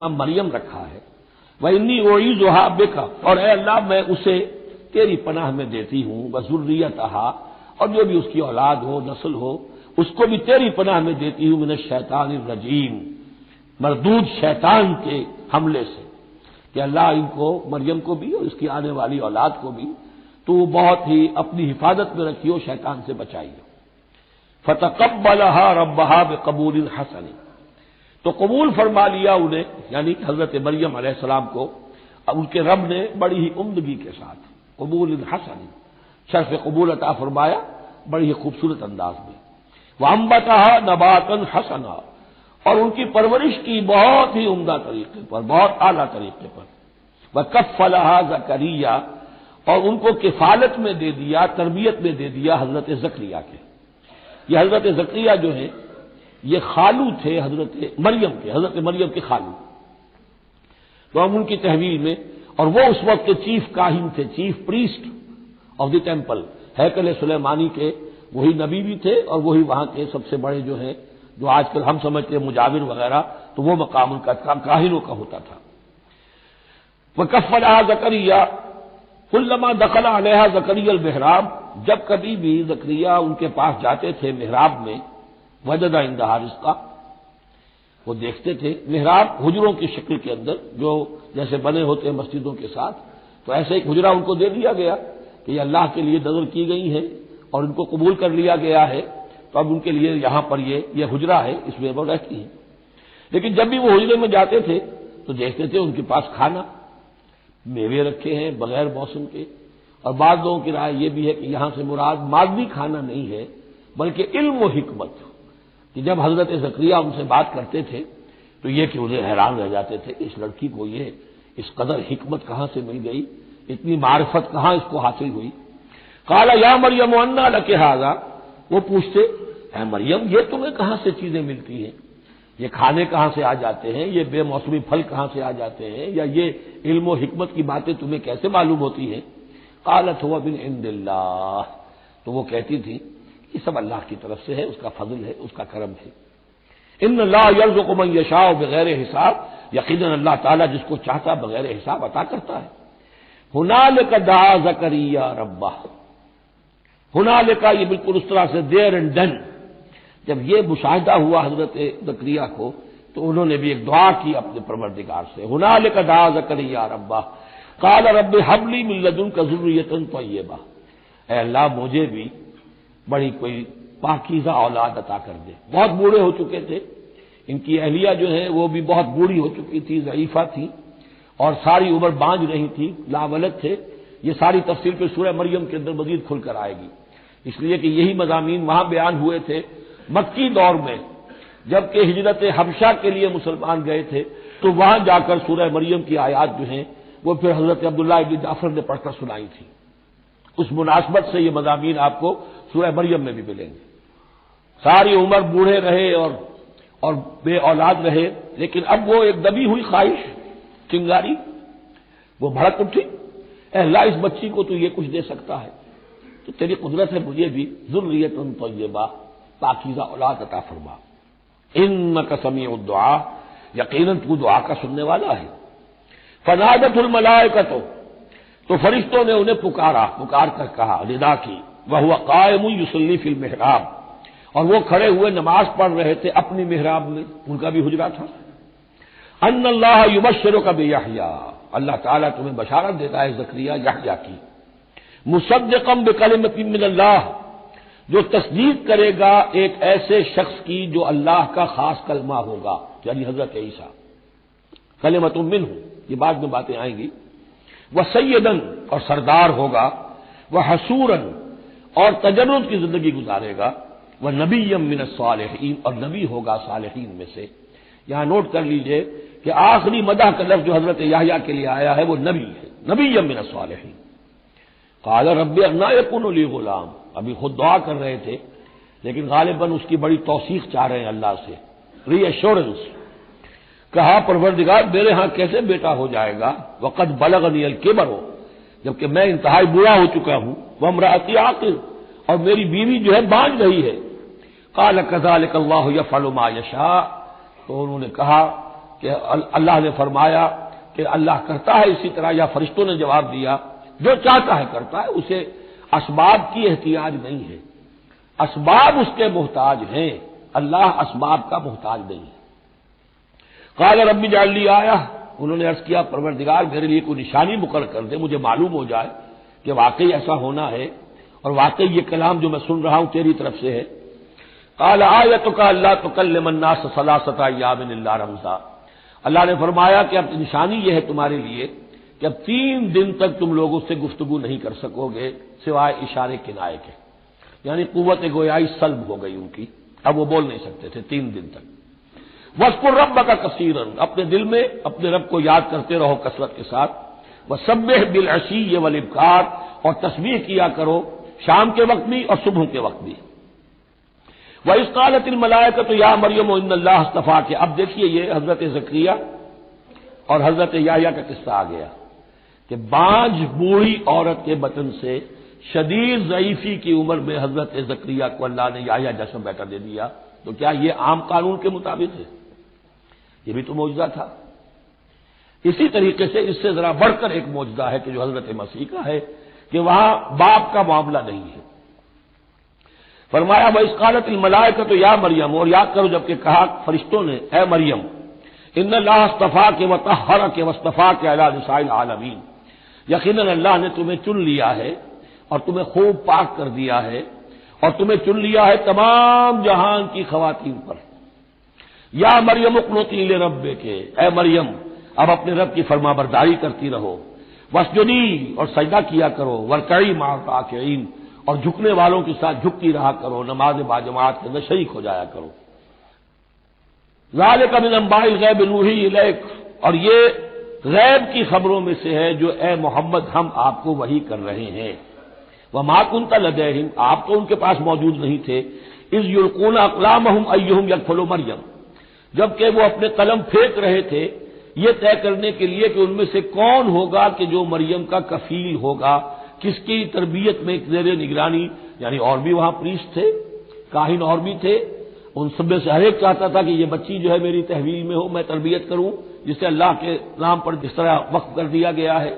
مریم رکھا ہے وَإِنِّي أُعِيذُهَا بِكَ، اور اے اللہ میں اسے تیری پناہ میں دیتی ہوں، وَذُرِّيَّتَهَا، اور جو بھی اس کی اولاد ہو نسل ہو اس کو بھی تیری پناہ میں دیتی ہوں، مِنَ الشَّيْطَانِ الرَّجِيمِ، مردود شیطان کے حملے سے، کہ اللہ ان کو مریم کو بھی اور اس کی آنے والی اولاد کو بھی تو بہت ہی اپنی حفاظت میں رکھیو، شیطان سے بچائیو۔ فَتَقَبَّلَهَا رَبُّهَا بِقَبُولٍ حَسَنٍ، تو قبول فرما لیا انہیں، یعنی حضرت مریم علیہ السلام کو ان کے رب نے بڑی ہی عمدگی کے ساتھ قبول حسن، شرف قبول عطا فرمایا بڑی ہی خوبصورت انداز میں۔ وَأَنبَتَهَا نَبَاتًا حَسَنًا، اور ان کی پرورش کی بہت ہی عمدہ طریقے پر، بہت اعلیٰ طریقے پر۔ وَكَفَّلَهَا زَكَرِيَّا، اور ان کو کفالت میں دے دیا، تربیت میں دے دیا حضرت زکریا کے۔ یہ حضرت زکریا جو ہیں یہ خالو تھے حضرت مریم کے، حضرت مریم کے خالو، تو ہم ان کی تحویل میں، اور وہ اس وقت کے چیف کاہن تھے، chief priest of the temple, ہیکل سلیمانی کے وہی نبی بھی تھے، اور وہی وہاں کے سب سے بڑے جو ہیں، جو آج کل ہم سمجھتے ہیں مجاور وغیرہ، تو وہ مقام ان کا کاہنوں کا ہوتا تھا۔ وَكَفَّلَهَا زَكَرِيَّا كُلَّمَا دَخَلَ عَلَيْهَا زَكَرِيَّا الْمِحْرَابَ، جب کبھی بھی زکریا ان کے پاس جاتے تھے محراب میں، وجد عندها رزقا، وہ دیکھتے تھے محراب حجروں کی شکل کے اندر جو جیسے بنے ہوتے ہیں مسجدوں کے ساتھ، تو ایسے ایک حجرہ ان کو دے دیا گیا کہ یہ اللہ کے لیے نذر کی گئی ہے اور ان کو قبول کر لیا گیا ہے، تو اب ان کے لیے یہاں پر یہ حجرہ ہے، اس میں وہ رہتی ہیں۔ لیکن جب بھی وہ حجرے میں جاتے تھے تو دیکھتے تھے ان کے پاس کھانا، میوے رکھے ہیں بغیر موسم کے، اور بعض لوگوں کی رائے یہ بھی ہے کہ یہاں سے مراد مادی کھانا نہیں ہے بلکہ علم و حکمت، کہ جب حضرت زکریا ان سے بات کرتے تھے تو یہ کہ انہیں حیران رہ جاتے تھے اس لڑکی کو یہ اس قدر حکمت کہاں سے مل گئی، اتنی معرفت کہاں اس کو حاصل ہوئی۔ قال یا مریم انا لک ھذا، وہ پوچھتے اے مریم یہ تمہیں کہاں سے چیزیں ملتی ہیں، یہ کھانے کہاں سے آ جاتے ہیں، یہ بے موسمی پھل کہاں سے آ جاتے ہیں، یا یہ علم و حکمت کی باتیں تمہیں کیسے معلوم ہوتی ہیں۔ قالت هو من عند اللہ، تو وہ کہتی تھی یہ سب اللہ کی طرف سے ہے، اس کا فضل ہے، اس کا کرم ہے۔ ان اللہ یرزق من یشاء بغیر حساب، یقیناً اللہ تعالیٰ جس کو چاہتا بغیر حساب عطا کرتا ہے۔ ہنالک دعا زکریا ربہ، ہنالک یہ بالکل اس طرح سے دیر اینڈ ڈن، جب یہ مشاہدہ ہوا حضرت زکریا کو تو انہوں نے بھی ایک دعا کی اپنے پروردگار سے۔ ہنالک دعا زکریا ربہ قال رب ہب لی من لدنک ذریۃ طیبہ، اے اللہ مجھے بھی بڑی کوئی پاکیزہ اولاد عطا کر دے۔ بہت بوڑھے ہو چکے تھے، ان کی اہلیہ جو ہے وہ بھی بہت بوڑھی ہو چکی تھی، ضعیفہ تھی، اور ساری عمر بانجھ رہی تھی، لاولد تھے۔ یہ ساری تفصیل پھر سورہ مریم کے اندر مزید کھل کر آئے گی، اس لیے کہ یہی مضامین وہاں بیان ہوئے تھے مکی دور میں، جبکہ ہجرت حبشہ کے لیے مسلمان گئے تھے، تو وہاں جا کر سورہ مریم کی آیات جو ہیں وہ پھر حضرت عبداللہ ابن جعفر نے پڑھ کر سنائی تھی۔ اس مناسبت سے یہ مضامین آپ کو سورہ مریم میں بھی ملیں گے۔ ساری عمر بوڑھے رہے اور بے اولاد رہے، لیکن اب وہ ایک دبی ہوئی خواہش، چنگاری، وہ بھڑک اٹھی، اے اللہ اس بچی کو تو یہ کچھ دے سکتا ہے تو تیری قدرت ہے مجھے بھی ذریۃ طیبہ، پاکیزہ اولاد عطا فرما۔ انک سمیع الدعاء، یقیناً تو دعا کا سننے والا ہے۔ فنادت الملائکۃ، تو فرشتوں نے انہیں پکار کر کہا، ندا کی، وہو قائم یصلی فی المحراب، اور وہ کھڑے ہوئے نماز پڑھ رہے تھے اپنی محراب میں، ان کا بھی حجرہ تھا۔ ان اللہ یبشرک بیحییٰ، اللہ تعالیٰ تمہیں بشارت دیتا ہے زکریا یحییٰ کی، مصدقا بکلمۃ من اللہ، جو تصدیق کرے گا ایک ایسے شخص کی جو اللہ کا خاص کلمہ ہوگا، یعنی حضرت عیسیٰ، کلمۃ منہ، یہ بعد میں باتیں آئیں گی۔ وسیداً، اور سردار ہوگا، وحصوراً، اور تجرد کی زندگی گزارے گا، ونبیا من الصالحین، اور نبی ہوگا صالحین میں سے۔ یہاں نوٹ کر لیجئے کہ آخری مدح کا لفظ جو حضرت یحییٰ کے لیے آیا ہے وہ نبی ہے، نبیا من الصالحین۔ قال رب انا یکون لی غلام، ابھی خود دعا کر رہے تھے لیکن غالباً اس کی بڑی توثیق چاہ رہے ہیں اللہ سے، ری ایشورنس۔ کہا پروردگار میرے ہاں کیسے بیٹا ہو جائے گا، وقد بلغنی الکبر، جبکہ میں انتہائی بوڑھا ہو چکا ہوں، وامرأتی عاقر، اور میری بیوی جو ہے بانجھ رہی ہے۔ قال کذلک اللہ یفعل ما یشاء، تو انہوں نے کہا کہ اللہ نے فرمایا کہ اللہ کرتا ہے اسی طرح، یا فرشتوں نے جواب دیا جو چاہتا ہے کرتا ہے، اسے اسباب کی احتیاج نہیں ہے، اسباب اس کے محتاج ہیں، اللہ اسباب کا محتاج نہیں ہے۔ قال رب اجعل لی آیہ، انہوں نے عرض کیا پروردگار میرے لیے کوئی نشانی مقرر کر دے، مجھے معلوم ہو جائے کہ واقعی ایسا ہونا ہے اور واقعی یہ کلام جو میں سن رہا ہوں تیری طرف سے ہے۔ قال آیتک الا تکلم الناس ثلاثۃ ایام الا رمزا، اللہ نے فرمایا کہ اب نشانی یہ ہے تمہارے لیے کہ اب 3 دن تک تم لوگوں سے گفتگو نہیں کر سکو گے سوائے اشارے کنائے کے، یعنی قوت گویائی سلب ہو گئی ان کی، اب وہ بول نہیں سکتے تھے 3 دن تک۔ وَاذْكُر رَّبَّكَ كَثِيرًا، اپنے دل میں اپنے رب کو یاد کرتے رہو کثرت کے ساتھ، وَسَبِّحْ بِالْعَشِيِّ وَالْإِبْكَارِ، اور تسبیح کیا کرو شام کے وقت بھی اور صبح کے وقت بھی۔ وَإِذْ قَالَتِ الْمَلَائِكَةُ يَا مَرْيَمُ إِنَّ اللَّهَ اصْطَفَاكِ، اب دیکھیے یہ حضرت زکریا اور حضرت یحییٰ کا قصہ آ گیا کہ بانجھ بوڑھی عورت کے بطن سے شدید ضعیفی کی عمر میں حضرت زکریا کو اللہ نے یحییٰ جیسا بیٹا دے دیا، تو کیا یہ عام قانون کے مطابق ہے؟ یہ بھی تو معجزہ تھا۔ اسی طریقے سے اس سے ذرا بڑھ کر ایک معجزہ ہے کہ جو حضرت مسیح کا ہے کہ وہاں باپ کا معاملہ نہیں ہے۔ فرمایا وَإِذْ قَالَتِ الْمَلَائِكَةُ يَا مَرْيَمُ، اور یاد کرو جب کہ کہا فرشتوں نے اے مریم، إِنَّ اللَّهَ اصْطَفَاكِ وَطَهَّرَكِ وَاصْطَفَاكِ عَلَىٰ نِسَاءِ الْعَالَمِينَ، یقیناً اللہ نے تمہیں چن لیا ہے اور تمہیں خوب پاک کر دیا ہے اور تمہیں چن لیا ہے تمام جہان کی خواتین پر۔ یا مریم اقنتی لربک، اے مریم اب اپنے رب کی فرما برداری کرتی رہو، واسجدی، اور سجدہ کیا کرو، وارکعی مع الراکعین، اور جھکنے والوں کے ساتھ جھکتی رہا کرو، نماز باجماعت کے اندر شریک ہو جایا کرو۔ ذالک من انباء الغیب نوحی الیک، اور یہ غیب کی خبروں میں سے ہے جو اے محمد ہم آپ کو وحی کر رہے ہیں۔ وما كنت لديهم، آپ تو ان کے پاس موجود نہیں تھے، اذ یلقون اقلامهم ایہم یکفل مریم، جبکہ وہ اپنے قلم پھینک رہے تھے یہ طے کرنے کے لیے کہ ان میں سے کون ہوگا کہ جو مریم کا کفیل ہوگا، کس کی تربیت میں زیر نگرانی، یعنی اور بھی وہاں پریسٹ تھے، کاہن اور بھی تھے، ان سب میں سے ہر ایک چاہتا تھا کہ یہ بچی جو ہے میری تحویل میں ہو، میں تربیت کروں، جسے اللہ کے نام پر جس طرح وقف کر دیا گیا ہے۔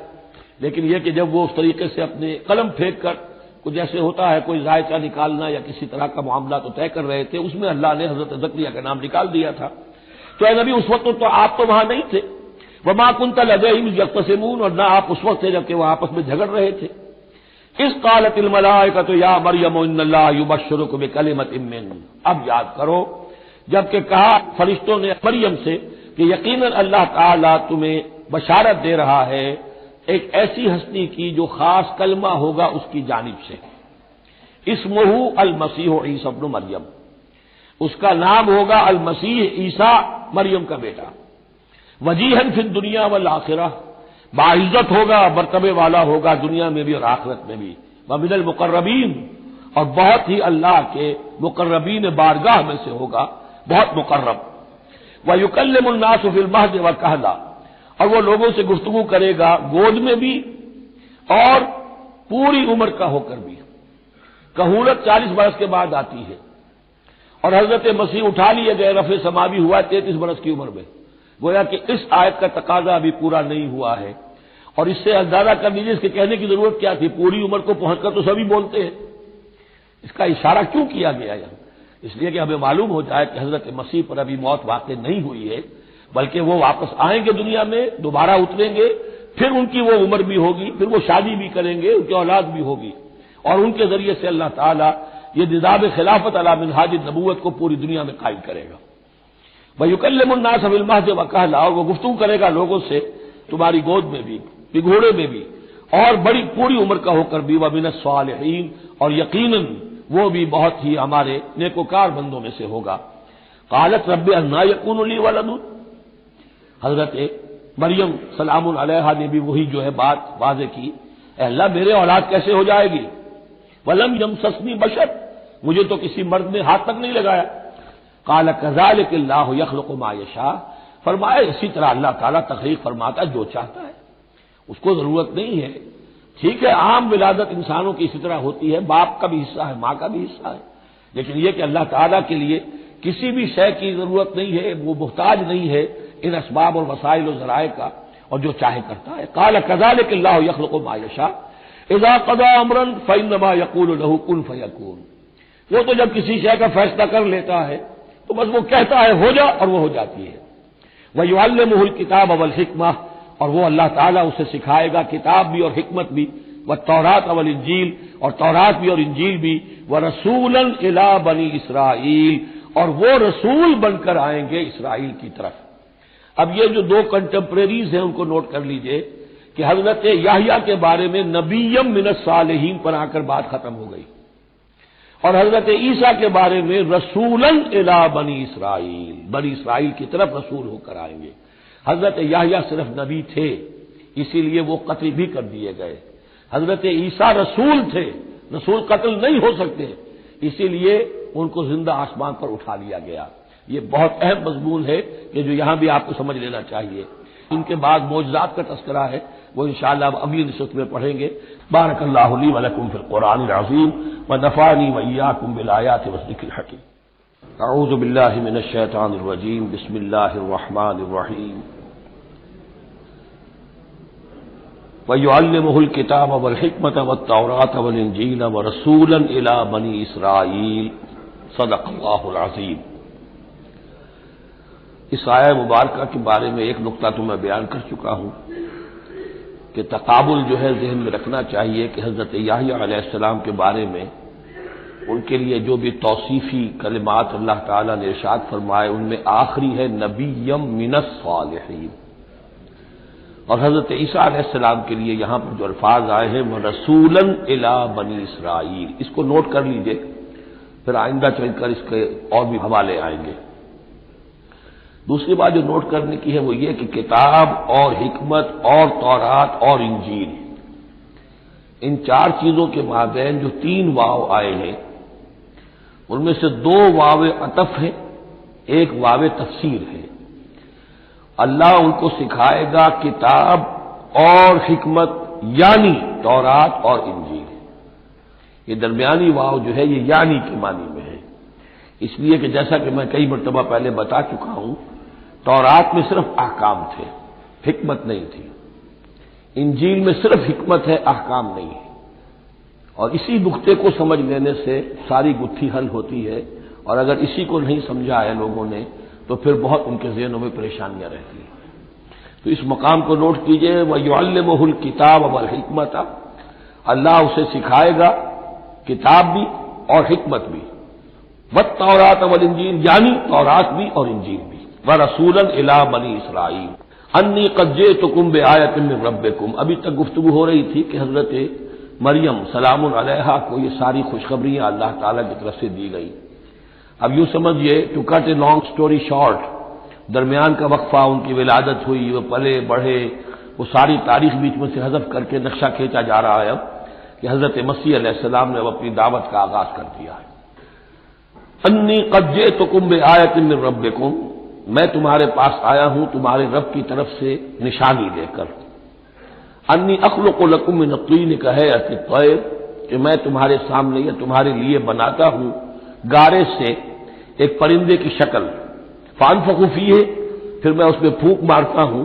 لیکن یہ کہ جب وہ اس طریقے سے اپنے قلم پھینک کر کچھ جیسے ہوتا ہے کوئی ذائقہ نکالنا یا کسی طرح کا معاملہ تو طے کر رہے تھے، اس میں اللہ نے حضرت زکریا کا نام نکال دیا تھا۔ تو اے نبی اس وقت تو آپ تو وہاں نہیں تھے، وما كنت لديهم يختصمون، اور نہ آپ اس وقت تھے جبکہ وہ آپس میں جھگڑ رہے تھے۔ اذ قالت الملائکۃ یا مریم ان اللہ یبشرک بکلمۃ منہ، اب یاد کرو جب کہ کہا فرشتوں نے مریم سے کہ یقیناً اللہ تعالیٰ تمہیں بشارت دے رہا ہے ایک ایسی ہستی کی جو خاص کلمہ ہوگا اس کی جانب سے، اسمہ المسیح عیسی ابن مریم، اس کا نام ہوگا المسیح عیسیٰ مریم کا بیٹا، وجیہن فی الدنیا والآخرہ، باعزت ہوگا، مرتبے والا ہوگا دنیا میں بھی اور آخرت میں بھی، ومن المقربین، اور بہت ہی اللہ کے مقربین بارگاہ میں سے ہوگا، بہت مقرب، وَيُكَلِّمُ النَّاسُ فِي الْمَهْدِ وَكَهْلًا، اور وہ لوگوں سے گفتگو کرے گا گود میں بھی اور پوری عمر کا ہو کر بھی۔ کہولت 40 برس کے بعد آتی ہے اور حضرت مسیح اٹھا لیے گئے، رفع سماوی ہوا 33 برس کی عمر میں، گویا کہ اس آیت کا تقاضا ابھی پورا نہیں ہوا ہے، اور اس سے اندازہ کر لیجیے اس کے کہنے کی ضرورت کیا تھی، پوری عمر کو پہنچ کر تو سبھی بولتے ہیں، اس کا اشارہ کیوں کیا گیا یہاں؟ اس لیے کہ ہمیں معلوم ہو جائے کہ حضرت مسیح پر ابھی موت واقع نہیں ہوئی ہے، بلکہ وہ واپس آئیں گے دنیا میں، دوبارہ اتریں گے، پھر ان کی وہ عمر بھی ہوگی، پھر وہ شادی بھی کریں گے، ان کی اولاد بھی ہوگی، اور ان کے ذریعے سے اللہ تعالیٰ یہ نظام خلافت علی منہاج النبوت کو پوری دنیا میں قائم کرے گا۔ وَيُكَلِّمُ النَّاسَ فِي الْمَهْدِ وَكَهْلًا، اور وہ گفتگو کرے گا لوگوں سے تمہاری گود میں بھی، پگھوڑے میں بھی، اور بڑی پوری عمر کا ہو کر بھی، وَمِنَ الصَّالِحِينَ، اور یقیناً وہ بھی بہت ہی ہمارے نیکوکار بندوں میں سے ہوگا۔ قالت رب انا یکون لی ولد، حضرت مریم سلام علیہا نے بھی وہی جو ہے بات واضح کی، اے اللہ میرے اولاد کیسے ہو جائے گی، ولم یمسسنی بشر، مجھے تو کسی مرد نے ہاتھ تک نہیں لگایا۔ قال کذالک اللہ یخلق ما یشاء، فرمایا اسی طرح اللہ تعالیٰ تخلیق فرماتا ہے جو چاہتا ہے، اس کو ضرورت نہیں ہے۔ ٹھیک ہے عام ولادت انسانوں کی اسی طرح ہوتی ہے، باپ کا بھی حصہ ہے، ماں کا بھی حصہ ہے، لیکن یہ کہ اللہ تعالیٰ کے لیے کسی بھی شے کی ضرورت نہیں ہے، وہ محتاج نہیں ہے ان اسباب اور وسائل و ذرائع کا، اور جو چاہے کرتا ہے۔ قال كذلك اللہ یخلق ما یشاء اذا قضى امرا فانما يقول له كن فيكون۔ وہ تو جب کسی شے کا فیصلہ کر لیتا ہے تو بس وہ کہتا ہے ہو جا، اور وہ ہو جاتی ہے۔ وَيُعَلِّمُهُ الْكِتَابَ وَالْحِكْمَةَ، اور وہ اللہ تعالیٰ اسے سکھائے گا کتاب بھی اور حکمت بھی، والتوراۃ والانجیل، اور تورات بھی اور انجیل بھی، وَرَسُولًا إِلَىٰ بَنِي إِسرائیل، اور وہ رسول بن کر آئیں گے اسرائیل کی طرف۔ اب یہ جو دو کنٹمپریریز ہیں ان کو نوٹ کر لیجئے کہ حضرت یحییٰ کے بارے میں نبیم من الصالحین پر آ کر بات ختم ہو گئی، اور حضرت عیسیٰ کے بارے میں رسولاً الی بنی اسرائیل، بنی اسرائیل کی طرف رسول ہو کر آئیں گے۔ حضرت یحییٰ صرف نبی تھے، اسی لیے وہ قتل بھی کر دیے گئے۔ حضرت عیسیٰ رسول تھے، رسول قتل نہیں ہو سکتے، اسی لیے ان کو زندہ آسمان پر اٹھا لیا گیا۔ یہ بہت اہم مضمون ہے کہ جو یہاں بھی آپ کو سمجھ لینا چاہیے۔ ان کے بعد معجزات کا تذکرہ ہے، وہ انشاءاللہ اب اگلی نشست میں پڑھیں گے۔ بارک اللہ لی و لکم فی القرآن العظیم ونفعنی وإیاکم بالآیات والذکر الحکیم۔ اعوذ باللہ من الشیطان الرجیم، بسم اللہ الرحمن الرحیم۔ وَيُعَلِّمُهُ الْكِتَابَ وَالْحِكْمَةَ وَالتَّوْرَاةَ وَالْإِنْجِيلَ وَرَسُولًا إِلَىٰ بَنِي إِسْرَائِيلَ صدق اللہ العظیم۔ اس آیہ مبارکہ کے بارے میں ایک نقطہ تو میں بیان کر چکا ہوں کہ تقابل جو ہے ذہن میں رکھنا چاہیے کہ حضرت یحییٰ علیہ السلام کے بارے میں ان کے لیے جو بھی توصیفی کلمات اللہ تعالیٰ نے ارشاد فرمائے ان میں آخری ہے نبیم من الصالحین، اور حضرت عیسیٰ علیہ السلام کے لیے یہاں پر جو الفاظ آئے ہیں وہ رسولاً الی بنی اسرائیل، اس کو نوٹ کر لیجئے، پھر آئندہ چل کر اس کے اور بھی حوالے آئیں گے۔ دوسری بات جو نوٹ کرنے کی ہے وہ یہ کہ کتاب اور حکمت اور تورات اور انجیل، ان چار چیزوں کے مابین جو تین واو آئے ہیں ان میں سے دو واو عطف ہے، ایک واو تفسیر ہے۔ اللہ ان کو سکھائے گا کتاب اور حکمت، یعنی تورات اور انجیل۔ یہ درمیانی واو جو ہے یہ یعنی کے معنی میں ہے، اس لیے کہ جیسا کہ میں کئی مرتبہ پہلے بتا چکا ہوں، تورات میں صرف احکام تھے، حکمت نہیں تھی۔ انجیل میں صرف حکمت ہے، احکام نہیں ہے، اور اسی نقطے کو سمجھ لینے سے ساری گتھی حل ہوتی ہے، اور اگر اسی کو نہیں سمجھا ہے لوگوں نے تو پھر بہت ان کے ذہنوں میں پریشانیاں رہتی ہیں۔ تو اس مقام کو نوٹ کیجئے، وَيُعَلِّمُهُ الْكِتَابَ وَالْحِكْمَةَ، اللہ اسے سکھائے گا کتاب بھی اور حکمت بھی، وَالتَّوْرَاةَ وَالْإِنْجِيلَ، یعنی تورات بھی اور انجیل بھی، وَرَسُولًا إِلَىٰ بَنِي إِسْرَائِيلَ أَنِّي قَدْ جِئْتُكُم بِآيَةٍ مِّن رَّبِّكُم۔ ابھی تک گفتگو ہو رہی تھی کہ حضرت مریم سلام علیہا کو یہ ساری خوشخبریاں اللہ تعالیٰ کی طرف سے دی گئی۔ اب یوں سمجھیے، to cut a long story short, درمیان کا وقفہ، ان کی ولادت ہوئی، وہ پلے بڑھے، وہ ساری تاریخ بیچ میں سے حذف کر کے نقشہ کھینچا جا رہا ہے اب کہ حضرت مسیح علیہ السلام نے اب اپنی دعوت کا آغاز کر دیا ہے۔ انی قد جئتکم بآیۃ من ربکم، میں تمہارے پاس آیا ہوں تمہارے رب کی طرف سے نشانی لے کر۔ انی اخلق لکم من الطین کہیئۃ الطیر، کہ میں تمہارے سامنے یا تمہارے لیے بناتا ہوں گارے سے ایک پرندے کی شکل، فانفخ فیہ، پھر میں اس میں پھونک مارتا ہوں،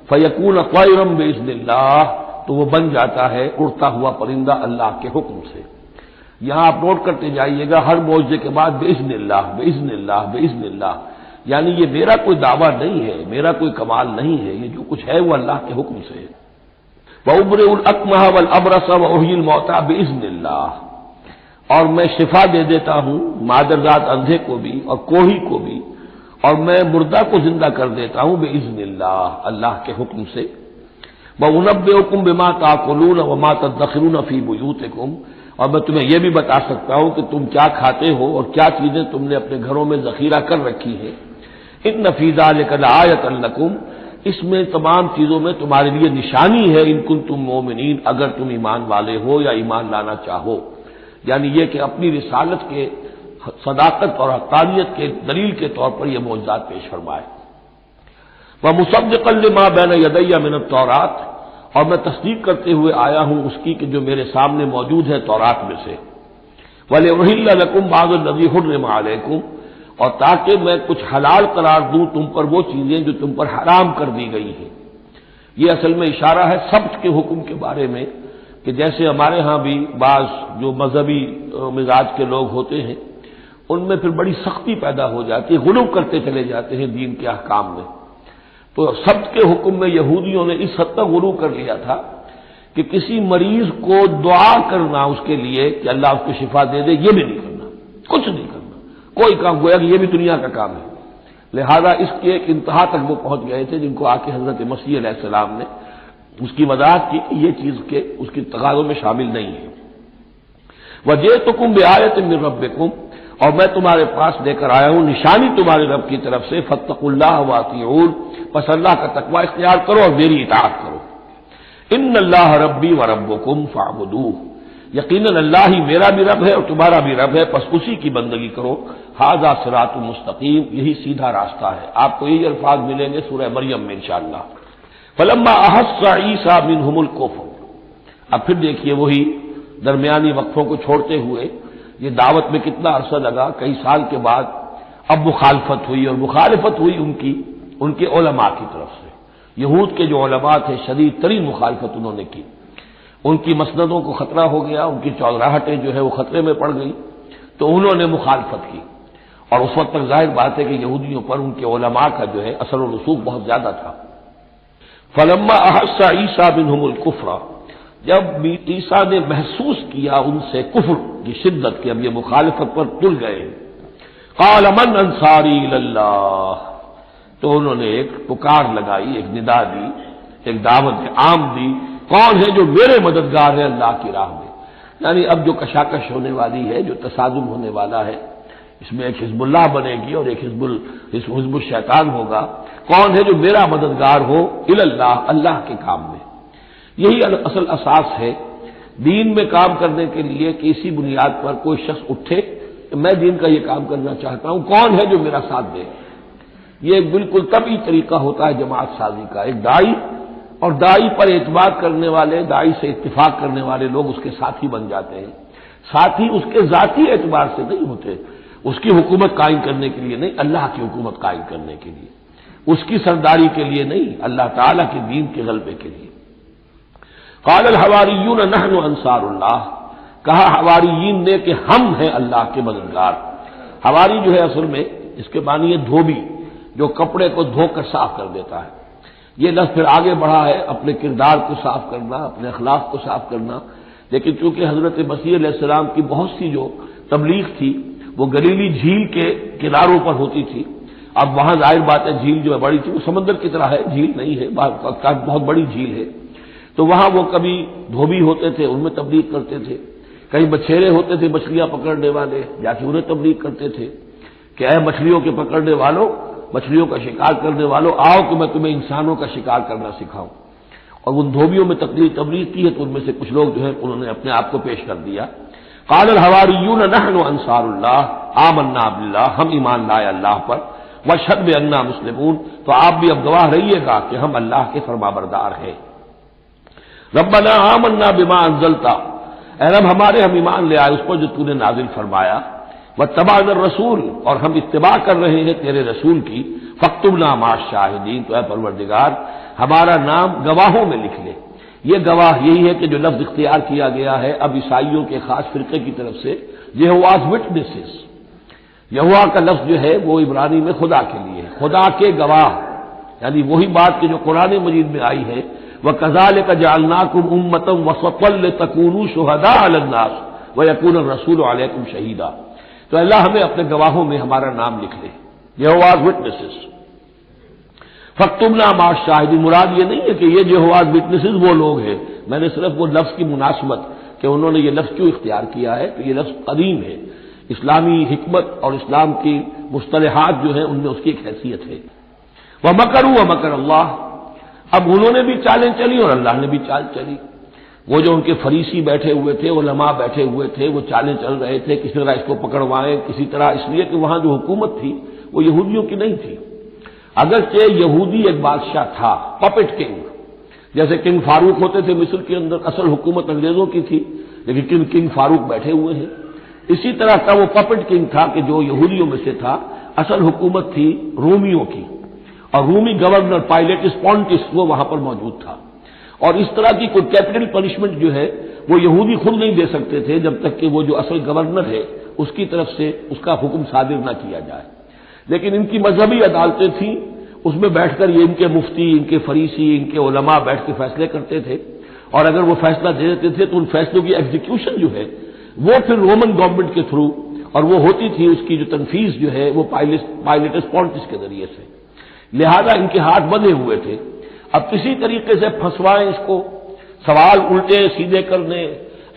فیکون طیرا باذن اللہ، تو وہ بن جاتا ہے اڑتا ہوا پرندہ اللہ کے حکم سے۔ یہاں آپ نوٹ کرتے جائیے گا، ہر معجزے کے بعد باذن اللہ باذن اللہ باذن اللہ، یعنی یہ میرا کوئی دعویٰ نہیں ہے، میرا کوئی کمال نہیں ہے، یہ جو کچھ ہے وہ اللہ کے حکم سے ہے۔ وَأُبْرِئُ الْأَكْمَحَ وَالْأَبْرَصَ وَأُحْيِي الْمَوْتَىٰ بِإِذْنِ اللَّهِ، اور میں شفا دے دیتا ہوں مادرزاد اندھے کو بھی اور کوہی کو بھی، اور میں مردہ کو زندہ کر دیتا ہوں بِإِذْنِ اللَّهِ، اللہ کے حکم سے۔ وَأُنَبِّئُكُم بِمَا تَأْكُلُونَ وَمَا تَدَّخِرُونَ فِي بُيُوتِكُم، اور میں تمہیں یہ بھی بتا سکتا ہوں کہ تم کیا کھاتے ہو اور کیا چیزیں تم نے اپنے گھروں میں ذخیرہ کر رکھی ہیں۔ ان فی ذلک لآیۃ لکم، اس میں تمام چیزوں میں تمہارے لیے نشانی ہے، ان کنتم مؤمنین، اگر تم ایمان والے ہو یا ایمان لانا چاہو، یعنی یہ کہ اپنی رسالت کے صداقت اور حقانیت کے دلیل کے طور پر یہ معجزات پیش فرمائے۔ وَمُصَدِّقًا لِمَا بَيْنَ يَدَيَّ مِنَ التَّوْرَاةِ، اور میں تصدیق کرتے ہوئے آیا ہوں اس کی کہ جو میرے سامنے موجود ہے تورات میں سے۔ وَلِأُحِلَّ لَكُم بَعْضَ الَّذِي حُرِّمَ عَلَيْكُمْ، اور تاکہ میں کچھ حلال قرار دوں تم پر وہ چیزیں جو تم پر حرام کر دی گئی ہیں۔ یہ اصل میں اشارہ ہے سبت کے حکم کے بارے میں، کہ جیسے ہمارے ہاں بھی بعض جو مذہبی مزاج کے لوگ ہوتے ہیں ان میں پھر بڑی سختی پیدا ہو جاتی ہے، غلو کرتے چلے جاتے ہیں دین کے احکام میں۔ تو سبت کے حکم میں یہودیوں نے اس حد تک غلو کر لیا تھا کہ کسی مریض کو دعا کرنا اس کے لیے کہ اللہ اس کو شفا دے دے، یہ بھی نہیں کرنا، کچھ نہیں کرنا، کوئی کام، گویا کہ یہ بھی دنیا کا کام ہے۔ لہذا اس کی ایک انتہا تک وہ پہنچ گئے تھے جن کو آ کے حضرت مسیح علیہ السلام نے اس کی وضاحت کی کہ یہ چیز کے اس کی تقاضوں میں شامل نہیں ہے۔ وَجِئْتُكُمْ بِآیَةٍ مِّن رَبِّكُمْ، اور میں تمہارے پاس لے کر آیا ہوں نشانی تمہارے رب کی طرف سے، فَاتَّقُوا اللَّهَ وَأَطِیعُونِ، پس اللہ کا تقوی اختیار کرو اور میری اطاعت کرو۔ ان اللہ ربی و ربکم فاعبدوہ، یقیناً اللہ ہی میرا بھی رب ہے اور تمہارا بھی رب ہے، پس اسی کی بندگی کرو۔ ھذا صراط مستقیم، یہی سیدھا راستہ ہے۔ آپ کو یہی الفاظ ملیں گے سورہ مریم میں انشاءاللہ۔ فلما احس عیسیٰ منہم الکفر، اب پھر دیکھیے وہی درمیانی وقفوں کو چھوڑتے ہوئے یہ دعوت میں کتنا عرصہ لگا، کئی سال کے بعد اب مخالفت ہوئی، اور مخالفت ہوئی ان کے علماء کی طرف سے۔ یہود کے جو علماء تھے شدید ترین مخالفت انہوں نے کی، ان کی مسندوں کو خطرہ ہو گیا، ان کی چودراہٹیں جو ہے وہ خطرے میں پڑ گئی، تو انہوں نے مخالفت کی۔ اور اس وقت تک ظاہر بات ہے کہ یہودیوں پر ان کے علماء کا جو ہے اثر و رسوخ بہت زیادہ تھا۔ فلما احس عیسیٰ منہم الکفر، جب عیسیٰ نے محسوس کیا ان سے کفر کی شدت کہ اب یہ مخالفت پر تل گئے، قال من انصاری الی اللہ، تو انہوں نے ایک پکار لگائی، ایک ندا دی، ایک دعوت عام دی، کون ہے جو میرے مددگار ہے اللہ کی راہ میں؟ یعنی اب جو کشاکش ہونے والی ہے، جو تصادم ہونے والا ہے، اس میں ایک حزب اللہ بنے گی اور ایک حزب الشیطان ہوگا، کون ہے جو میرا مددگار ہو الی اللہ، اللہ کے کام میں۔ یہی اصل اساس ہے دین میں کام کرنے کے لیے کہ اسی بنیاد پر کوئی شخص اٹھے کہ میں دین کا یہ کام کرنا چاہتا ہوں، کون ہے جو میرا ساتھ دے۔ یہ ایک بالکل طبعی طریقہ ہوتا ہے جماعت سازی کا، ایک دائی اور دائی پر اعتماد کرنے والے، دائی سے اتفاق کرنے والے لوگ اس کے ساتھی بن جاتے ہیں۔ ساتھی اس کے ذاتی اعتبار سے نہیں ہوتے، اس کی حکومت قائم کرنے کے لیے نہیں، اللہ کی حکومت قائم کرنے کے لیے، اس کی سرداری کے لیے نہیں، اللہ تعالیٰ کے دین کے غلبے کے لیے۔ قال الحواریون نحن انصار اللہ، کہا حواریین نے کہ ہم ہیں اللہ کے مددگار۔ حواری جو ہے اصل میں اس کے معنی ہے دھوبی، جو کپڑے کو دھو کر صاف کر دیتا ہے۔ یہ لفظ پھر آگے بڑھا ہے اپنے کردار کو صاف کرنا، اپنے اخلاق کو صاف کرنا، لیکن چونکہ حضرت مسیح علیہ السلام کی بہت سی جو تبلیغ تھی وہ گلیلی جھیل کے کناروں پر ہوتی تھی۔ اب وہاں ظاہر بات ہے جھیل جو ہے بڑی تھی، وہ سمندر کی طرح ہے، جھیل نہیں ہے، بہت بڑی جھیل ہے، تو وہاں وہ کبھی دھوبی ہوتے تھے، ان میں تبلیغ کرتے تھے، کئی بچھیرے ہوتے تھے مچھلیاں پکڑنے والے، جا کے انہیں تبلیغ کرتے تھے کہ اے مچھلیوں کے پکڑنے والوں، مچھلیوں کا شکار کرنے والوں، آؤ کہ میں تمہیں انسانوں کا شکار کرنا سکھاؤں۔ اور ان دھوبیوں میں تبلیغ کی ہے، تو ان میں سے کچھ لوگ جو ہے انہوں نے اپنے آپ کو پیش کر دیا۔ قال الحواریون نحن انصار اللہ آمنا باللہ، ہم ایمان لائے اللہ پر، واشہد بأننا مسلمون، تو آپ بھی اب گواہ رہیے گا کہ ہم اللہ کے فرمانبردار ہیں۔ ربنا آمنا بما انزلت، اے رب ہمارے ہم ایمان لے آئے اس پر جو تو نے نازل فرمایا، واتبعنا الرسول، اور ہم اتباع کر رہے ہیں تیرے رسول کی، فاکتبنا مع الشاہدین، تو اے پروردگار ہمارا نام گواہوں میں لکھ لے۔ یہ گواہ یہی ہے کہ جو لفظ اختیار کیا گیا ہے اب عیسائیوں کے خاص فرقے کی طرف سے، یہواز وٹنسز، یہوا کا لفظ جو ہے وہ عبرانی میں خدا کے لیے، خدا کے گواہ، یعنی وہی بات کہ جو قرآن مجید میں آئی ہے، وَكَذَلِكَ جَعَلْنَاكُمْ أُمَّةً وَسَطًا لِتَكُونُوا شُهَدَاءَ عَلَى النَّاسِ وَيَكُونَ الرَّسُولُ عَلَيْكُمْ شَهِيدًا، تو اللہ ہمیں اپنے گواہوں میں ہمارا نام لکھ لے، یہواز وٹنسز۔ فاکتبنا مع الشاہدین، مراد یہ نہیں ہے کہ یہ یہواز وٹنسز وہ لوگ ہیں، میں نے صرف وہ لفظ کی مناسبت کہ انہوں نے یہ لفظ کیوں اختیار کیا ہے، تو یہ لفظ قدیم ہے، اسلامی حکمت اور اسلام کی مصطلحات جو ہیں ان میں اس کی ایک حیثیت ہے۔ وَمَكَرُوا وَمَكَرَ اللَّهُ، اب انہوں نے بھی چالیں چلی اور اللہ نے بھی چال چلی۔ وہ جو ان کے فریسی بیٹھے ہوئے تھے، علماء بیٹھے ہوئے تھے، وہ چالیں چل رہے تھے کسی طرح اس کو پکڑوائیں، کسی طرح، اس لیے کہ وہاں جو حکومت تھی وہ یہودیوں کی نہیں تھی، اگرچہ یہودی ایک بادشاہ تھا، پپٹ کنگ، جیسے کنگ فاروق ہوتے تھے مصر کے اندر، اصل حکومت انگریزوں کی تھی، لیکن کنگ فاروق بیٹھے ہوئے ہیں۔ اسی طرح کا وہ پپٹ کنگ تھا کہ جو یہودیوں میں سے تھا، اصل حکومت تھی رومیوں کی، اور رومی گورنر پائلیٹس پونٹس وہ وہاں پر موجود تھا، اور اس طرح کی کوئی کیپٹل پنشمنٹ جو ہے وہ یہودی خود نہیں دے سکتے تھے جب تک کہ وہ جو اصل گورنر ہے اس کی طرف سے اس کا حکم صادر نہ کیا جائے۔ لیکن ان کی مذہبی عدالتیں تھیں، اس میں بیٹھ کر یہ ان کے مفتی، ان کے فریسی، ان کے علماء بیٹھ کے فیصلے کرتے تھے، اور اگر وہ فیصلہ دے دیتے تھے تو ان فیصلوں کی ایگزیکیوشن جو ہے وہ پھر رومن گورنمنٹ کے تھرو، اور وہ ہوتی تھی اس کی جو تنفیذ جو ہے وہ پائلیٹس پونٹس کے ذریعے سے، لہذا ان کے ہاتھ بندھے ہوئے تھے۔ اب کسی طریقے سے پھنسوائیں اس کو، سوال الٹے سیدھے کرنے،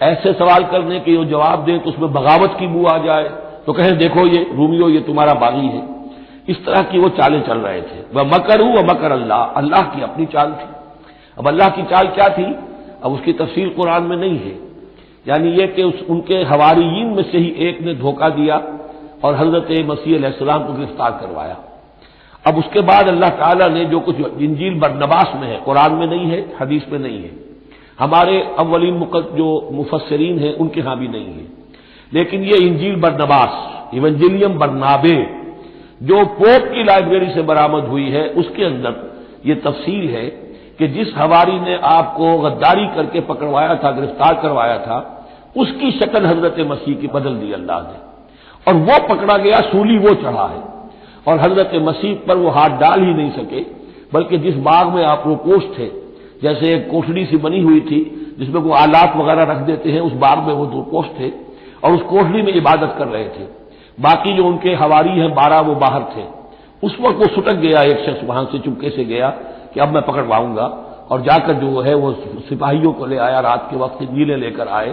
ایسے سوال کرنے کہ وہ جواب دیں تو اس میں بغاوت کی بو آ جائے، تو کہیں دیکھو یہ رومیو یہ تمہارا باغی ہے، اس طرح کی وہ چالیں چل رہے تھے۔ وَمَكَرُوا وَمَكَرَ اللَّهُ، اللہ کی اپنی چال تھی۔ اب اللہ کی چال کیا تھی؟ اب اس کی تفصیل قرآن میں نہیں ہے، یعنی یہ کہ ان کے حواریین میں سے ہی ایک نے دھوکہ دیا اور حضرت مسیح علیہ السلام کو گرفتار کروایا۔ اب اس کے بعد اللہ تعالیٰ نے جو کچھ انجیل برنباس میں ہے، قرآن میں نہیں ہے، حدیث میں نہیں ہے، ہمارے اولین جو مفسرین ہیں ان کے ہاں بھی نہیں ہے، لیکن یہ انجیل برنباس، ایونجیلیم برنابے، جو پوپ کی لائبریری سے برآمد ہوئی ہے، اس کے اندر یہ تفصیل ہے کہ جس حواری نے آپ کو غداری کر کے پکڑوایا تھا، گرفتار کروایا تھا، اس کی شکل حضرت مسیح کی بدل دی اللہ نے، اور وہ پکڑا گیا، سولی وہ چڑھا ہے، اور حضرت مسیح پر وہ ہاتھ ڈال ہی نہیں سکے، بلکہ جس باغ میں آپ روپوش تھے، جیسے ایک کوٹڑی سی بنی ہوئی تھی جس میں وہ آلات وغیرہ رکھ دیتے ہیں، اس باغ میں وہ روپوش تھے اور اس کوٹڑی میں عبادت کر رہے تھے، باقی جو ان کے حواری ہیں 12 وہ باہر تھے۔ اس وقت وہ سٹک گیا، ایک شخص وہاں سے چپکے سے گیا کہ اب میں پکڑواؤں گا، اور جا کر جو ہے وہ سپاہیوں کو لے آیا، رات کے وقت نیلے لے کر آئے،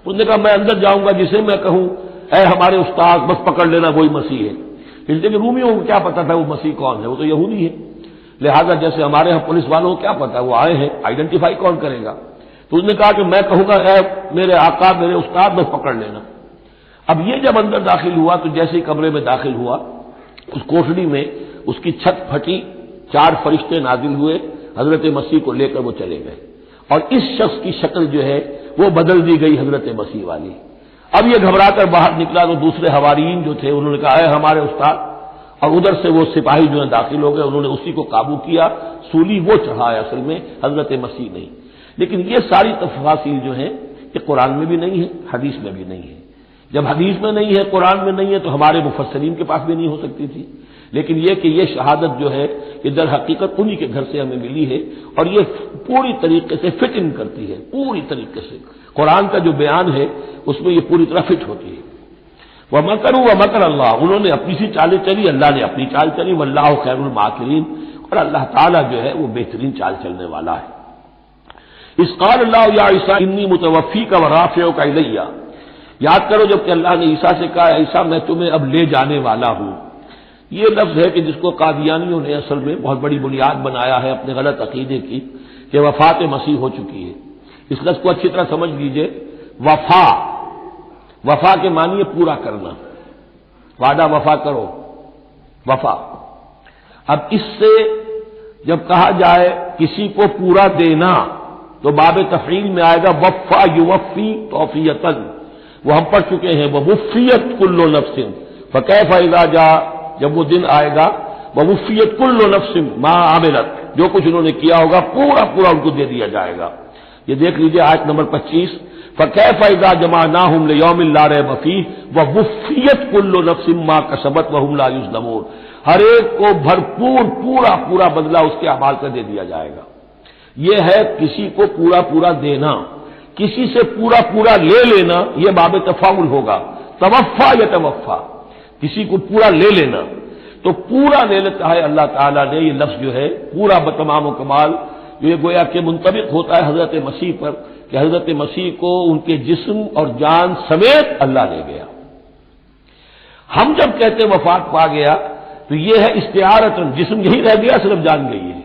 اس نے کہا میں اندر جاؤں گا، جسے میں کہوں اے ہمارے استاد بس پکڑ لینا وہی مسیح ہے، اس لیے کہ رومیوں کو کیا پتا تھا وہ مسیح کون ہے، وہ تو یہودی ہے، لہذا جیسے ہمارے ہاں پولیس والوں کو کیا پتا وہ آئے ہیں، آئیڈینٹیفائی کون کرے گا، تو اس نے کہا کہ میں کہوں گا اے میرے آقا میرے استاد بس پکڑ لینا۔ اب یہ جب اندر داخل ہوا تو جیسے ہی کمرے میں داخل ہوا، اس کوٹڑی میں اس کی چھت پھٹی، 4 فرشتے نازل ہوئے، حضرت مسیح کو لے کر وہ چلے گئے، اور اس شخص کی شکل جو ہے وہ بدل دی گئی حضرت مسیح والی۔ اب یہ گھبرا کر باہر نکلا تو دوسرے حواریین جو تھے انہوں نے کہا اے ہمارے استاد، اور ادھر سے وہ سپاہی جو ہے داخل ہو گئے، انہوں نے اسی کو قابو کیا، سولی وہ چڑھا ہے اصل میں، حضرت مسیح نہیں۔ لیکن یہ ساری تفاصیل جو ہیں یہ قرآن میں بھی نہیں ہے، حدیث میں بھی نہیں ہے۔ جب حدیث میں نہیں ہے، قرآن میں نہیں ہے، تو ہمارے مفسرین کے پاس بھی نہیں ہو سکتی تھی، لیکن یہ کہ یہ شہادت جو ہے یہ در حقیقت انہی کے گھر سے ہمیں ملی ہے، اور یہ پوری طریقے سے فٹ ان کرتی ہے، پوری طریقے سے قرآن کا جو بیان ہے اس میں یہ پوری طرح فٹ ہوتی ہے۔ وَمَكَرُوا وَمَكَرَ اللَّهُ، انہوں نے اپنی سی چالیں چلی، اللہ نے اپنی چال چلی، وَاللَّهُ خَيْرُ الْمَاكِرِينَ، اور اللہ تعالیٰ جو ہے وہ بہترین چال چلنے والا ہے۔ اِذْ قَالَ اللَّهُ يَا عِيسَىٰ إِنِّي مُتَوَفِّيكَ وَرَافِعُكَ إِلَيَّ، یاد کرو جب کہ اللہ نے عیسیٰ سے کہا عیسیٰ میں تمہیں اب لے جانے والا ہوں، یہ لفظ ہے کہ جس کو قادیانیوں نے اصل میں بہت بڑی بنیاد بنایا ہے اپنے غلط عقیدے کی، کہ وفات مسیح ہو چکی ہے۔ اس لفظ کو اچھی طرح سمجھ لیجئے، وفا کے معنی ہے پورا کرنا، وعدہ وفا کرو، وفا۔ اب اس سے جب کہا جائے کسی کو پورا دینا تو باب تفعیل میں آئے گا وفا یوفی توفیتن، وہ ہم پڑھ چکے ہیں، ووفیت کل نفس فکیف اذا جاء، جب وہ دن آئے گا ووفیت کل نفس ما عملت، جو کچھ انہوں نے کیا ہوگا پورا پورا ان کو دے دیا جائے گا۔ یہ دیکھ لیجئے آیت نمبر 25، فَكَيْفَ إِذَا جَمَعْنَاهُمْ لِيَوْمٍ لَا رَيْبَ فِيهِ وَوُفِّيَتْ كُلُّ نَفْسٍ مَا كَسَبَتْ وَهُمْ لَا يُظْلَمُونَ، ہر ایک کو بھرپور پورا بدلہ اس کے اعمال کا دے دیا جائے گا۔ یہ ہے کسی کو پورا دینا، کسی سے پورا لے لینا، یہ باب تفاعل ہوگا، توفا یا توفا، کسی کو پورا لے لینا، تو پورا لے لیتا ہے اللہ تعالیٰ نے، یہ لفظ جو ہے پورا بتمام و کمال، جو یہ گویا کہ منطبق ہوتا ہے حضرت مسیح پر، کہ حضرت مسیح کو ان کے جسم اور جان سمیت اللہ لے گیا۔ ہم جب کہتے وفات پا گیا تو یہ ہے استعارۃ، جسم یہی رہ گیا، صرف جان گئی ہے،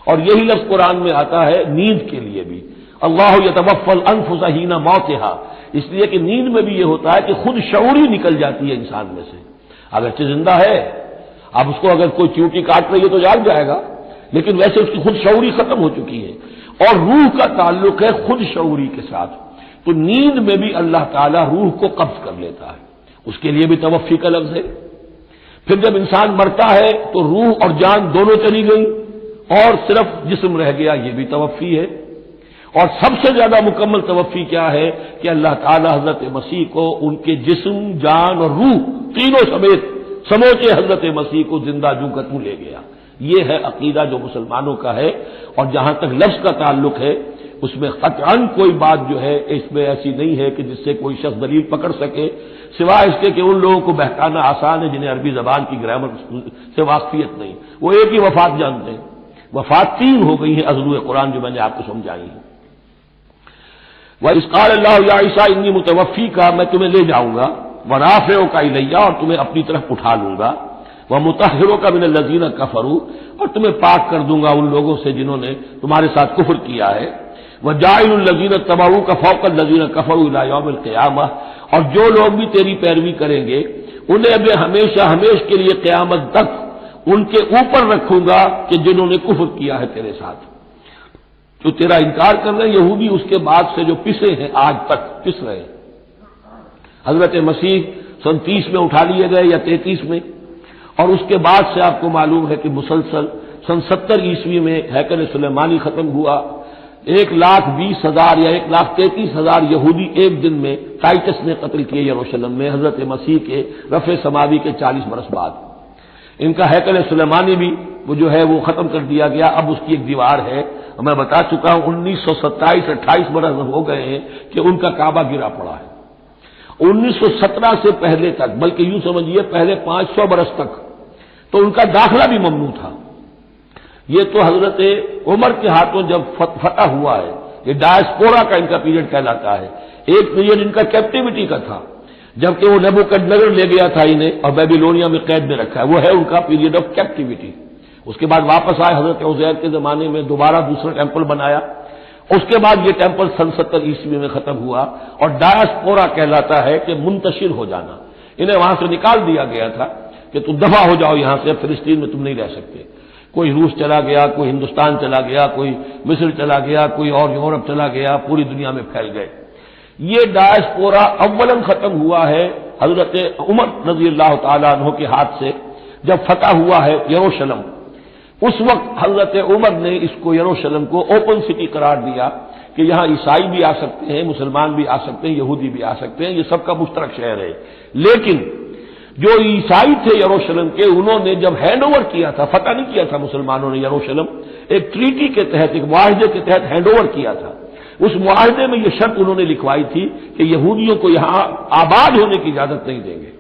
اور یہی لفظ قرآن میں آتا ہے نیند کے لیے بھی، اللہ یتوفی الانفس حین موتہا، اس لیے کہ نیند میں بھی یہ ہوتا ہے کہ خود شعوری نکل جاتی ہے انسان میں سے، اگرچہ زندہ ہے، اب اس کو اگر کوئی چیونٹی کاٹ رہی ہے تو جاگ جائے گا، لیکن ویسے اس کی خود شعوری ختم ہو چکی ہے، اور روح کا تعلق ہے خود شعوری کے ساتھ، تو نیند میں بھی اللہ تعالیٰ روح کو قبض کر لیتا ہے، اس کے لیے بھی توفی کا لفظ ہے، پھر جب انسان مرتا ہے تو روح اور جان دونوں چلی گئی اور صرف جسم رہ گیا، یہ بھی توفی ہے۔ اور سب سے زیادہ مکمل توفی کیا ہے کہ اللہ تعالی حضرت مسیح کو ان کے جسم، جان اور روح تینوں سمیت سموچے حضرت مسیح کو زندہ جو کا تو لے گیا۔ یہ ہے عقیدہ جو مسلمانوں کا ہے، اور جہاں تک لفظ کا تعلق ہے اس میں قطعاً کوئی بات جو ہے اس میں ایسی نہیں ہے کہ جس سے کوئی شخص دلیل پکڑ سکے، سوائے اس کے کہ ان لوگوں کو بہکانا آسان ہے جنہیں عربی زبان کی گرامر سے واقفیت نہیں، وہ ایک ہی وفات جانتے ہیں۔ وفات تین ہو گئی ہیں ازلوء قرآن جو میں نے آپ کو سمجھائی ہے۔ وَإِذْ قَالَ اللَّهُ يَا عِيسَىٰ إِنِّي مُتَوَفِّيكَ، میں تمہیں لے جاؤں گا، وَرَافِعُكَ إِلَيَّ، اور تمہیں اپنی طرف اٹھا لوں گا، وَمُطَهِّرُكَ مِنَ الَّذِينَ كَفَرُوا، اور تمہیں پاک کر دوں گا ان لوگوں سے جنہوں نے تمہارے ساتھ کفر کیا ہے، وَجَاعِلُ الَّذِينَ اتَّبَعُوكَ فَوْقَ الَّذِينَ كَفَرُوا إِلَىٰ يَوْمِ الْقِيَامَةِ، اور جو لوگ بھی تیری پیروی کریں گے انہیں اب ہمیشہ ہمیشہ کے لیے قیامت تک ان کے اوپر رکھوں گا کہ جنہوں نے کفر کیا ہے تیرے ساتھ، جو تیرا انکار کر رہے ہیں یہودی، اس کے بعد سے جو پسے ہیں آج تک پس رہے ہیں۔ حضرت مسیح سن 30 میں اٹھا لیے گئے یا 33 میں، اور اس کے بعد سے آپ کو معلوم ہے کہ مسلسل سن 70 عیسوی میں ہیکل سلیمانی ختم ہوا، 1,20,000 یا 1,33,000 یہودی ایک دن میں ٹائٹس نے قتل کیے یروشلم میں حضرت مسیح کے رفع سماوی کے 40 برس بعد۔ ان کا ہیکل سلیمانی بھی وہ جو ہے وہ ختم کر دیا گیا، اب اس کی ایک دیوار ہے، میں بتا چکا ہوں 1927-28 برس ہو گئے ہیں کہ ان کا کعبہ گرا پڑا ہے۔ 1917 سے پہلے تک، بلکہ یوں سمجھیے پہلے 500 برس تک تو ان کا داخلہ بھی ممنوع تھا۔ یہ تو حضرت عمر کے ہاتھوں جب فتح ہوا ہے، یہ ڈائسپورا کا ان کا پیریڈ کہلاتا ہے۔ ایک پیریڈ ان کا کیپٹیوٹی کا تھا، جبکہ وہ نیبوکڈنیزر لے گیا تھا انہیں اور بیبیلونیا میں قید میں رکھا ہے، وہ ہے ان کا پیریڈ آف کیپٹیوٹی۔ اس کے بعد واپس آئے حضرت عزیر کے زمانے میں، دوبارہ دوسرا ٹیمپل بنایا، اس کے بعد یہ ٹیمپل سن 70 عیسوی میں ختم ہوا، اور ڈائسپورا کہلاتا ہے کہ منتشر ہو جانا۔ انہیں وہاں سے نکال دیا گیا تھا کہ تم دفع ہو جاؤ یہاں سے، فلسطین میں تم نہیں رہ سکتے۔ کوئی روس چلا گیا، کوئی ہندوستان چلا گیا، کوئی مصر چلا گیا، کوئی اور یورپ چلا گیا، پوری دنیا میں پھیل گئے۔ یہ ڈائسپورا اولاً ختم ہوا ہے حضرت عمر رضی اللہ تعالیٰ عنہ کے ہاتھ سے، جب فتح ہوا ہے یروشلم۔ اس وقت حضرت عمر نے اس کو یروشلم کو اوپن سٹی قرار دیا کہ یہاں عیسائی بھی آ سکتے ہیں، مسلمان بھی آ سکتے ہیں، یہودی بھی آ سکتے ہیں، یہ سب کا مشترک شہر ہے۔ لیکن جو عیسائی تھے یروشلم کے، انہوں نے جب ہینڈ اوور کیا تھا، فتح نہیں کیا تھا مسلمانوں نے یروشلم، ایک ٹریٹی کے تحت، ایک معاہدے کے تحت ہینڈ اوور کیا تھا۔ اس معاہدے میں یہ شرط انہوں نے لکھوائی تھی کہ یہودیوں کو یہاں آباد ہونے کی اجازت نہیں دیں گے۔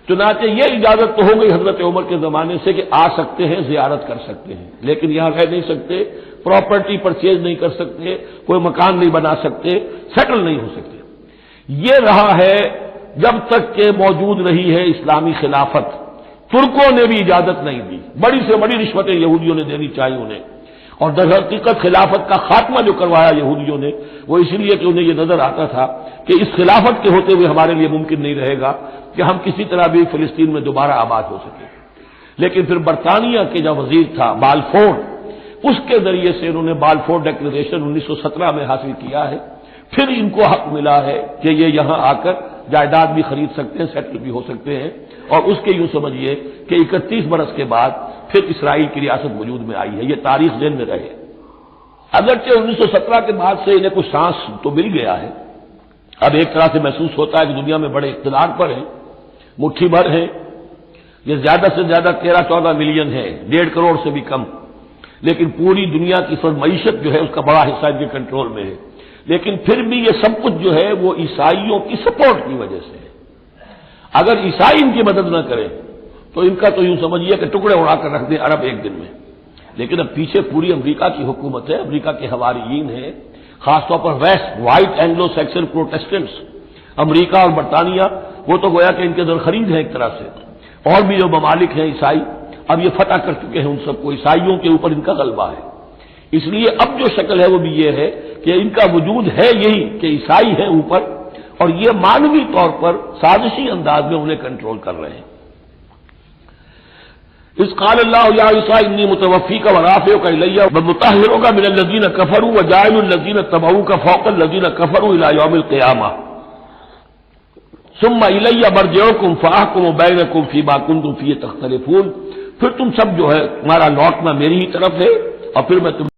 چنانچہ یہ اجازت تو ہو گئی حضرت عمر کے زمانے سے کہ آ سکتے ہیں، زیارت کر سکتے ہیں، لیکن یہاں رہ نہیں سکتے، پراپرٹی پرچیز نہیں کر سکتے، کوئی مکان نہیں بنا سکتے، سیٹل نہیں ہو سکتے۔ یہ رہا ہے جب تک کہ موجود رہی ہے اسلامی خلافت۔ ترکوں نے بھی اجازت نہیں دی، بڑی سے بڑی رشوتیں یہودیوں نے دینی چاہیے انہیں، اور در حقیقت خلافت کا خاتمہ جو کروایا یہودیوں نے وہ اس لیے کہ انہیں یہ نظر آتا تھا کہ اس خلافت کے ہوتے ہوئے ہمارے لیے ممکن نہیں رہے گا کہ ہم کسی طرح بھی فلسطین میں دوبارہ آباد ہو سکیں۔ لیکن پھر برطانیہ کے جو وزیر تھا بالفور، اس کے ذریعے سے انہوں نے بالفور ڈیکلریشن 1917 میں حاصل کیا ہے۔ پھر ان کو حق ملا ہے کہ یہ یہاں آ کر جائیداد بھی خرید سکتے ہیں، سیٹل بھی ہو سکتے ہیں، اور اس کے یوں سمجھیے کہ 31 برس کے بعد پھر اسرائیل کی ریاست وجود میں آئی ہے۔ یہ تاریخ ذہن میں رہے۔ اگرچہ 1917 کے بعد سے انہیں کچھ سانس تو مل گیا ہے، اب ایک طرح سے محسوس ہوتا ہے کہ دنیا میں بڑے اقتدار پر ہیں، مٹھی بھر ہیں، یہ زیادہ سے زیادہ 13-14 ملین ہے، 1.5 کروڑ سے بھی کم، لیکن پوری دنیا کی معیشت جو ہے اس کا بڑا حصہ ان کے کنٹرول میں ہے۔ لیکن پھر بھی یہ سب کچھ جو ہے وہ عیسائیوں کی سپورٹ کی وجہ سے ہے۔ اگر عیسائی ان کی مدد نہ کریں تو ان کا تو یوں سمجھیے کہ ٹکڑے اڑا کر رکھ دیں عرب ایک دن میں۔ لیکن اب پیچھے پوری امریکہ کی حکومت ہے، امریکہ کے حواریین ہیں، خاص طور پر west white Anglo Saxon Protestants, امریکہ اور برطانیہ، وہ تو گویا کہ ان کے در خرید ہیں ایک طرح سے، اور بھی جو ممالک ہیں عیسائی اب یہ فتح کر چکے ہیں ان سب کو، عیسائیوں کے اوپر ان کا غلبہ ہے۔ اس لیے اب جو شکل ہے وہ بھی یہ ہے کہ ان کا وجود ہے یہی کہ عیسائی ہیں اوپر، اور یہ مانوی طور پر سازشی انداز میں انہیں کنٹرول کر رہے ہیں۔ اذ قال اللہ یا عیسیٰ انی متوفیک ورافعک الی ومطہرک من الذین کفروا وجاعل الذین اتبعوک فوق الذین کفروا الی یوم القیامہ۔ ثم الی مرجعکم فاحکم بینکم فیما کنتم فیہ تختلفون، پھر تم سب جو ہے تمہارا لوٹنا میری ہی طرف ہے، اور پھر میں تم